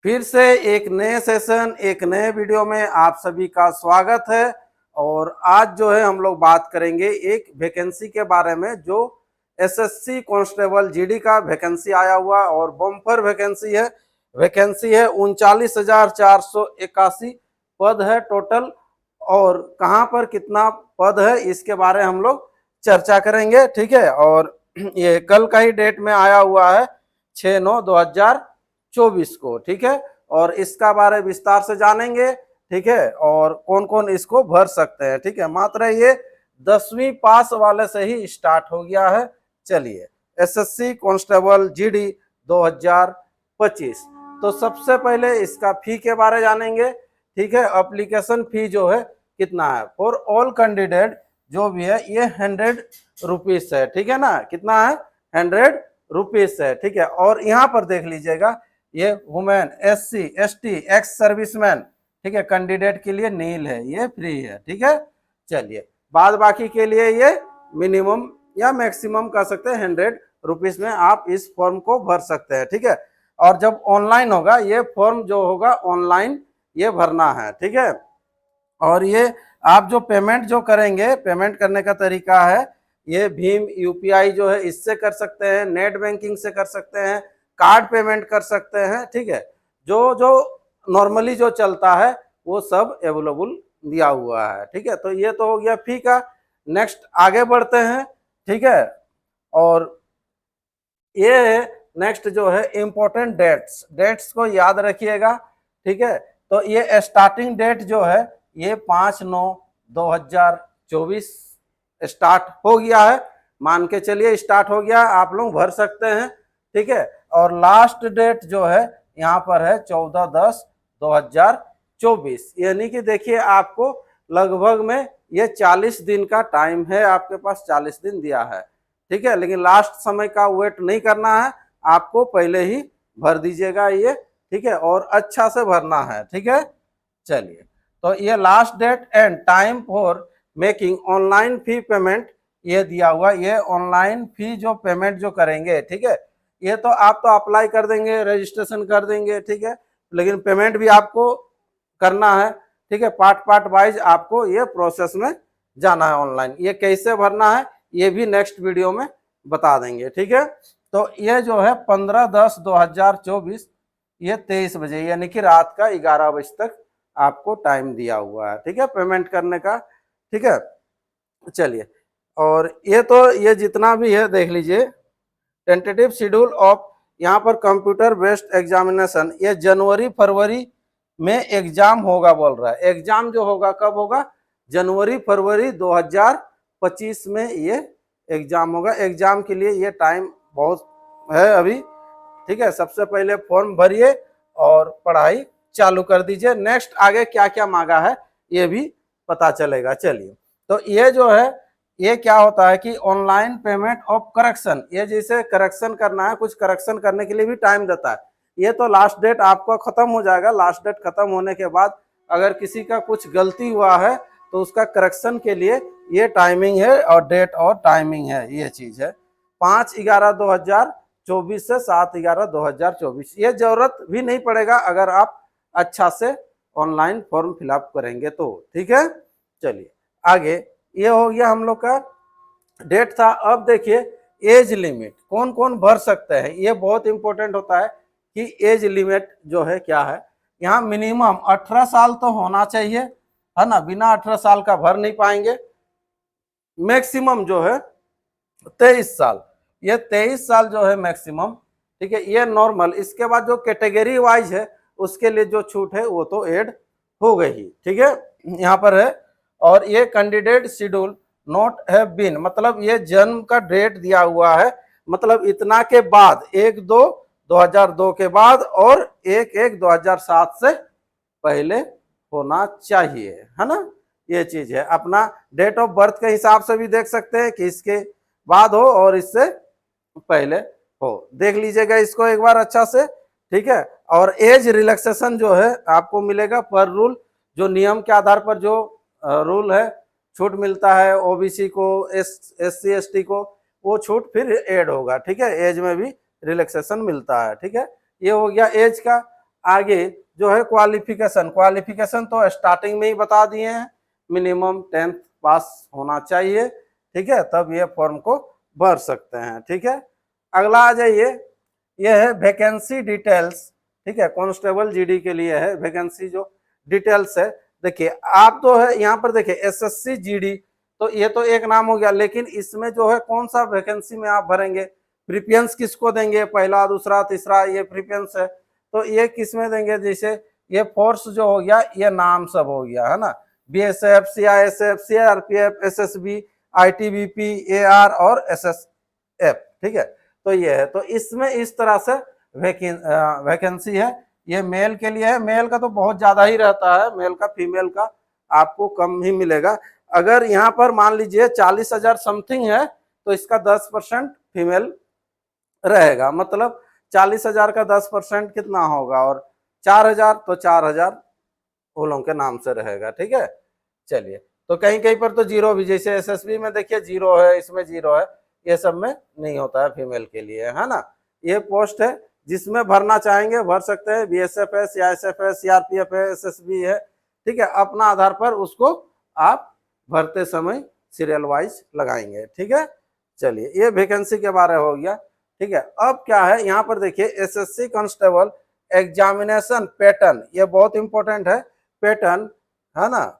फिर से एक नए सेशन, एक नए वीडियो में आप सभी का स्वागत है। और आज जो है हम लोग बात करेंगे एक वैकेंसी के बारे में जो एसएससी कांस्टेबल जीडी का वैकेंसी आया हुआ और बम्पर वैकेंसी है 39,481 पद है टोटल। और कहाँ पर कितना पद है इसके बारे में हम लोग चर्चा करेंगे, ठीक है। और ये कल का ही डेट में आया हुआ है 6/9/2024 को, ठीक है। और इसका बारे विस्तार से जानेंगे, ठीक है। और कौन कौन इसको भर सकते हैं, ठीक है। मात्र ये 10वीं पास वाले से ही स्टार्ट हो गया है। चलिए, एसएससी कांस्टेबल जीडी 2025। तो सबसे पहले इसका फी के बारे जानेंगे, ठीक है। एप्लीकेशन फी जो है कितना है फॉर ऑल कैंडिडेट जो भी है ये 100 रुपीज है, ठीक है ना। कितना है? 100 रुपीज है, ठीक है। और यहाँ पर देख लीजिएगा ये women, SC ST ex serviceman, ठीक है, कैंडिडेट के लिए नील है, ये फ्री है, ठीक है। चलिए, बाद बाकी के लिए ये मिनिमम या मैक्सिमम कह सकते हैं 100 रुपीज में आप इस फॉर्म को भर सकते हैं, ठीक है। और जब ऑनलाइन होगा ये फॉर्म जो होगा ऑनलाइन ये भरना है, ठीक है। और ये आप जो पेमेंट जो करेंगे, पेमेंट करने का तरीका है ये भीम UPI जो है इससे कर सकते हैं, नेट बैंकिंग से कर सकते हैं, कार्ड पेमेंट कर सकते हैं, ठीक है। जो जो नॉर्मली जो चलता है वो सब अवेलेबल दिया हुआ है, ठीक है। तो ये तो हो गया फी का। नेक्स्ट आगे बढ़ते हैं, ठीक है। और ये नेक्स्ट जो है इम्पोर्टेंट डेट्स को याद रखिएगा, ठीक है। तो ये स्टार्टिंग डेट जो है ये 5/9/2024 स्टार्ट हो गया है, मान के चलिए स्टार्ट हो गया, आप लोग भर सकते हैं, ठीक है। और लास्ट डेट जो है यहाँ पर है 14/10/2024, यानी कि देखिए आपको लगभग में ये 40 दिन का टाइम है, आपके पास 40 दिन दिया है, ठीक है। लेकिन लास्ट समय का वेट नहीं करना है, आपको पहले ही भर दीजिएगा ये, ठीक है। और अच्छा से भरना है, ठीक है। चलिए, तो ये last date and time for making online fee payment ये दिया हुआ, ये ऑनलाइन फी जो पेमेंट जो करेंगे, ठीक है। ये तो आप तो अप्लाई कर देंगे, रजिस्ट्रेशन कर देंगे, ठीक है। लेकिन पेमेंट भी आपको करना है, ठीक है। पार्ट वाइज आपको ये प्रोसेस में जाना है ऑनलाइन। ये कैसे भरना है ये भी नेक्स्ट वीडियो में बता देंगे, ठीक है। तो ये जो है 15/10/2024 ये 23 बजे यानी कि रात का 11 बजे तक आपको टाइम दिया हुआ है, ठीक है, पेमेंट करने का, ठीक है। चलिए, और ये तो ये जितना भी है देख लीजिए टेंटेटिव शेड्यूल ऑफ यहाँ पर कंप्यूटर बेस्ड एग्जामिनेशन, ये जनवरी-फरवरी में एग्जाम होगा बोल रहा है। एग्जाम जो होगा कब होगा? जनवरी-फरवरी 2025 में ये एग्जाम होगा। एग्जाम के लिए ये टाइम बहुत है अभी, ठीक है। सबसे पहले फॉर्म भरिए और पढ़ाई चालू कर दीजिए। नेक्स्ट आगे क्या क्या मांगा है ये भी पता चलेगा। चलिए, तो ये जो है ये क्या होता है कि ऑनलाइन पेमेंट ऑफ करेक्शन, ये जैसे करेक्शन करना है, कुछ करेक्शन करने के लिए भी टाइम देता है। ये तो लास्ट डेट आपका खत्म हो जाएगा। लास्ट डेट खत्म होने के बाद अगर किसी का कुछ गलती हुआ है तो उसका करेक्शन के लिए ये टाइमिंग है और डेट और टाइमिंग है, ये चीज है 5/11/2024 से 7/11/2024। ये जरूरत भी नहीं पड़ेगा अगर आप अच्छा से ऑनलाइन फॉर्म फिलअप करेंगे तो, ठीक है। चलिए आगे, ये हो गया हम लोग का डेट था। अब देखिए एज लिमिट कौन कौन भर सकते हैं, ये बहुत इंपॉर्टेंट होता है कि एज लिमिट जो है क्या है। यहाँ मिनिमम 18 साल तो होना चाहिए, है ना, बिना 18 साल का भर नहीं पाएंगे। मैक्सिमम जो है 23 साल, ये 23 साल जो है मैक्सिमम, ठीक है, ये नॉर्मल। इसके बाद जो कैटेगरी वाइज है उसके लिए जो छूट है वो तो ऐड हो गई, ठीक है, यहाँ पर है। और ये candidate should not have been, मतलब ये जन्म का डेट दिया हुआ है, मतलब इतना के बाद 1/2/2002 के बाद और 1/1/2007 से पहले होना चाहिए, है ना। ये चीज है, अपना डेट ऑफ बर्थ के हिसाब से भी देख सकते हैं कि इसके बाद हो और इससे पहले हो। देख लीजिएगा इसको एक बार अच्छा से, ठीक है। और एज रिलैक्सेशन जो है आपको मिलेगा पर रूल, जो नियम के आधार पर जो रूल है छूट मिलता है। ओबीसी को, SC ST को वो छूट फिर ऐड होगा, ठीक है। एज में भी रिलैक्सेशन मिलता है, ठीक है। ये हो गया एज का। आगे जो है क्वालिफिकेशन, क्वालिफिकेशन तो स्टार्टिंग में ही बता दिए हैं, मिनिमम 10th पास होना चाहिए, ठीक है, तब ये फॉर्म को भर सकते हैं। ठीक है, अगला आ जाइए, ये है वैकेंसी डिटेल्स। ठीक है, कांस्टेबल जीडी के लिए है वैकेंसी जो डिटेल्स है। देखिए आप तो है यहाँ पर देखिए एसएससी जीडी, तो ये तो एक नाम हो गया, लेकिन इसमें जो है कौन सा वैकेंसी में आप भरेंगे, प्रीफरेंस किसको देंगे, पहला दूसरा तीसरा, ये प्रीफरेंस है, तो ये किस में देंगे, जैसे ये फोर्स जो हो गया ये नाम सब हो गया है ना, BSF, CISF, CRPF, SSB, ITBP, AR और एसएसएफ। ठीक है, तो ये है, तो इसमें इस तरह से वैकेंसी है। ये मेल के लिए है, मेल का तो बहुत ज्यादा ही रहता है, मेल का, फीमेल का आपको कम ही मिलेगा। अगर यहाँ पर मान लीजिए 40,000 समथिंग है तो इसका 10% फीमेल रहेगा, मतलब 40,000 का 10% कितना होगा, और 4,000 तो 4,000 उन के नाम से रहेगा। ठीक है, चलिए, तो कहीं कहीं पर तो जीरो भी, जैसे एसएसबी में देखिए जीरो है, इसमें जीरो है, ये सब में नहीं होता है फीमेल के लिए, है ना। ये पोस्ट है, जिसमें भरना चाहेंगे भर सकते हैं, बीएसएफ है, सीआईएसएफ है, सीआरपीएफ है, एसएसबी है। ठीक है, अपना आधार पर उसको आप भरते समय सीरियल वाइज लगाएंगे। ठीक है, चलिए, ये वैकेंसी के बारे हो गया। ठीक है, अब क्या है यहाँ पर देखिए, एसएससी कांस्टेबल एग्जामिनेशन पैटर्न, ये बहुत इंपॉर्टेंट है पैटर्न, है ना।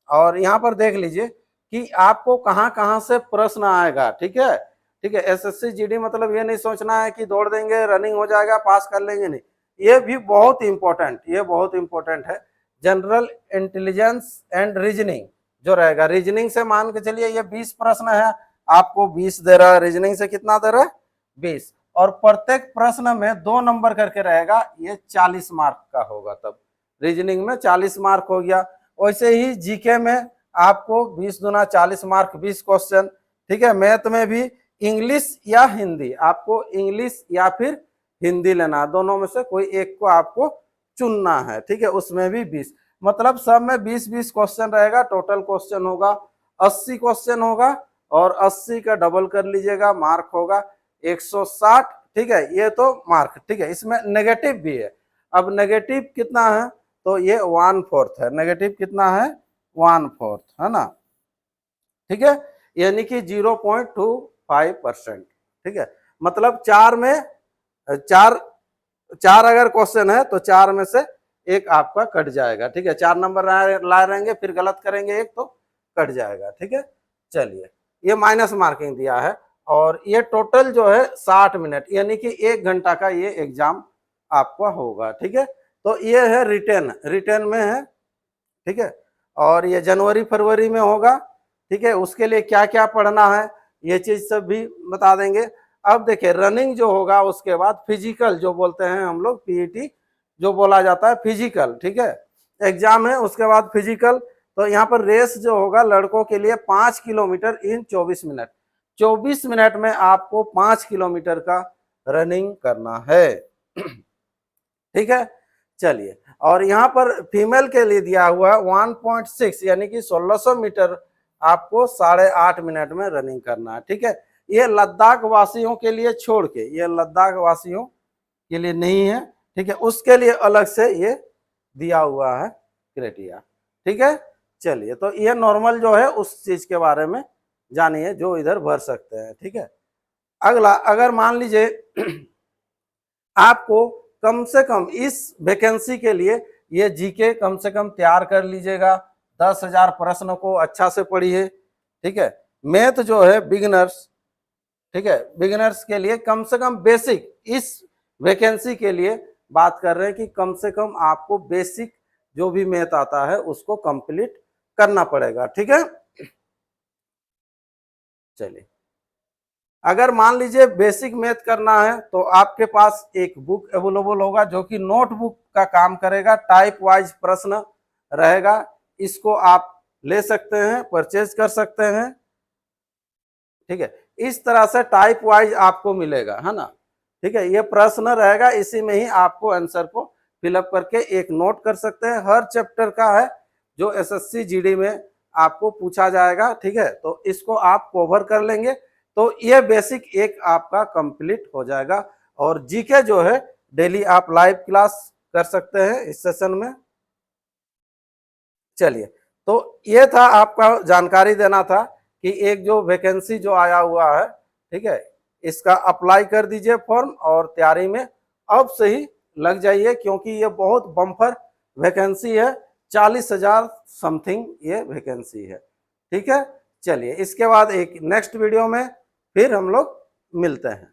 और यहाँ पर देख लीजिए कि आपको कहाँ कहाँ से प्रश्न आएगा। ठीक है, ठीक है, एसएससी जीडी मतलब ये नहीं सोचना है कि दौड़ देंगे रनिंग हो जाएगा पास कर लेंगे, नहीं, ये भी बहुत इंपॉर्टेंट, ये बहुत इंपॉर्टेंट है। जनरल इंटेलिजेंस एंड रीजनिंग जो रहेगा, रीजनिंग से मान के चलिए ये 20 प्रश्न है, आपको 20 दे रहा है, रीजनिंग से कितना दे रहा है, 20, और प्रत्येक प्रश्न में 2 नंबर करके रहेगा, ये 40 मार्क का होगा, तब रीजनिंग में 40 मार्क हो गया। वैसे ही जीके में आपको 20 दूना 40 मार्क, 20 क्वेश्चन। ठीक है, मैथ में भी इंग्लिश या हिंदी, आपको इंग्लिश या फिर हिंदी लेना, दोनों में से कोई एक को आपको चुनना है। ठीक है, उसमें भी 20, मतलब सब में 20-20 क्वेश्चन रहेगा, टोटल क्वेश्चन होगा 80 क्वेश्चन होगा, और 80 का डबल कर लीजिएगा, मार्क होगा 160। ठीक है, ये तो मार्क। ठीक है, इसमें नेगेटिव भी है, अब नेगेटिव कितना है, तो ये 1/4 है, नेगेटिव कितना है, 1/4, है ना। ठीक है, यानी कि 0.25%। ठीक है, मतलब चार में चार अगर क्वेश्चन है तो 4 में से एक आपका कट जाएगा। ठीक है, 4 नंबर लाए रहेंगे, फिर गलत करेंगे एक तो कट जाएगा। ठीक है, चलिए, ये माइनस मार्किंग दिया है, और ये टोटल जो है 60 मिनट, यानी कि 1 घंटा का ये एग्जाम आपका होगा। ठीक है, तो ये है रिटर्न, रिटर्न में है। ठीक है, और ये जनवरी फरवरी में होगा। ठीक है, उसके लिए क्या क्या पढ़ना है ये चीज सब भी बता देंगे। अब देखिए रनिंग जो होगा, उसके बाद फिजिकल जो बोलते हैं हम लोग, पीईटी जो बोला जाता है, फिजिकल। ठीक है, एग्जाम है, उसके बाद फिजिकल। तो यहाँ पर रेस जो होगा लड़कों के लिए 5 किलोमीटर इन 24 मिनट, 24 मिनट में आपको 5 किलोमीटर का रनिंग करना है। ठीक है, चलिए, और यहाँ पर फीमेल के लिए दिया हुआ 1.6 यानी कि 1600 मीटर आपको 8.5 मिनट में रनिंग करना है। ठीक है, ये लद्दाख वासियों के लिए छोड़ के, ये लद्दाख वासियों के लिए नहीं है। ठीक है, उसके लिए अलग से ये दिया हुआ है क्राइटेरिया। ठीक है, चलिए, तो ये नॉर्मल जो है उस चीज के बारे में जानिए जो इधर भर सकते हैं। ठीक है, अगला, अगर मान लीजिए आपको कम से कम इस वैकेंसी के लिए ये जीके कम से कम तैयार कर लीजिएगा, 10,000 प्रश्नों को अच्छा से पढ़िए। ठीक है, मैथ जो है बिगिनर्स, ठीक है, बिगिनर्स के लिए कम से कम बेसिक, इस वैकेंसी के लिए बात कर रहे हैं कि कम से कम आपको बेसिक जो भी मैथ आता है उसको कंप्लीट करना पड़ेगा। ठीक है, चलिए, अगर मान लीजिए बेसिक मैथ करना है तो आपके पास एक बुक अवेलेबल होगा जो कि नोटबुक का काम करेगा, टाइप वाइज प्रश्न रहेगा, इसको आप ले सकते हैं, परचेज कर सकते हैं। ठीक है, इस तरह से टाइप वाइज आपको मिलेगा, है ना। ठीक है, ये प्रश्न रहेगा, इसी में ही आपको आंसर को फिलअप करके एक नोट कर सकते हैं, हर चैप्टर का है जो एसएससी जीडी में आपको पूछा जाएगा। ठीक है, तो इसको आप कवर कर लेंगे तो ये बेसिक एक आपका कंप्लीट हो जाएगा। और जीके जो है डेली आप लाइव क्लास कर सकते हैं इस सेशन में। चलिए, तो ये था आपका जानकारी देना था कि एक जो वैकेंसी जो आया हुआ है, ठीक है, इसका अप्लाई कर दीजिए फॉर्म और तैयारी में अब से ही लग जाइए, क्योंकि ये बहुत बम्पर वैकेंसी है, 40,000 समथिंग ये वैकेंसी है। ठीक है, चलिए इसके बाद एक नेक्स्ट वीडियो में फिर हम लोग मिलते हैं।